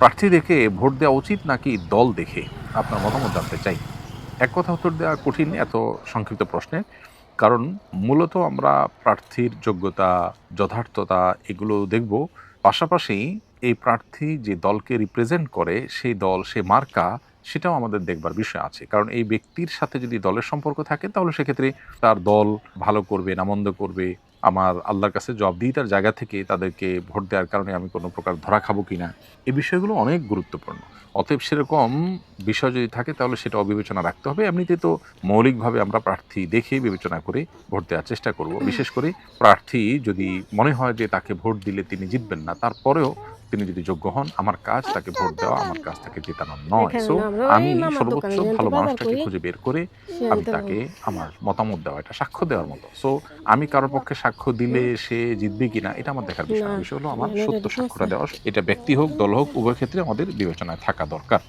প্রার্থী দেখে ভোট দেওয়া উচিত নাকি দল দেখে? আপনার মতামত জানতে চাই। এক কথা উত্তর দেওয়া কঠিন এত সংক্ষিপ্ত প্রশ্নে। কারণ মূলত আমরা প্রার্থীর যোগ্যতা, যথার্থতা এগুলো দেখব। পাশাপাশি এই প্রার্থী যে দলকে রিপ্রেজেন্ট করে সেই দল, সে মার্কা সেটাও আমাদের দেখবার বিষয় আছে। কারণ এই ব্যক্তির সাথে যদি দলের সম্পর্ক থাকে তাহলে সেক্ষেত্রে তার দল ভালো করবে না মন্দ করবে, আমার আল্লাহর কাছে জবাবদিহিতার জায়গা থেকে তাদেরকে ভোট দেওয়ার কারণে আমি কোনো প্রকার ধরা খাবো কিনা, এই বিষয়গুলো অনেক গুরুত্বপূর্ণ। অতএব সেরকম বিষয় যদি থাকে তাহলে সেটাও বিবেচনা রাখতে হবে। এমনিতে তো মৌলিকভাবে আমরা প্রার্থী দেখে বিবেচনা করে ভোট দেওয়ার চেষ্টা করব। বিশেষ করে প্রার্থী যদি মনে হয় যে তাকে ভোট দিলে তিনি জিতবেন না, তারপরেও তিনি যদি যোগ্য হন, আমার কাজ তাকে ভোট দেওয়া, আমার কাজ তাকে জেতানো নয়। এখানে সো না আমরা ওই আমি মামার সর্বোচ্চ দোকানে জানতে ভালো ব্যবহার মানুষটাকে করি খুঁজে বের করে সে আমি আনতে তাকে আমার মতামত দেওয়া, এটা সাক্ষ্য দেওয়ার মতো। সো আমি কারো পক্ষে সাক্ষ্য দিলে সে জিতবে কিনা এটা আমার দেখার বিষয় না না। বিষয় হলো আমার এখানে সত্য রেডি সাক্ষ্যটা আছে দেওয়া। এটা ব্যক্তি হোক, দল হোক, উভয় ক্ষেত্রে আমাদের বিবেচনায় থাকা দরকার।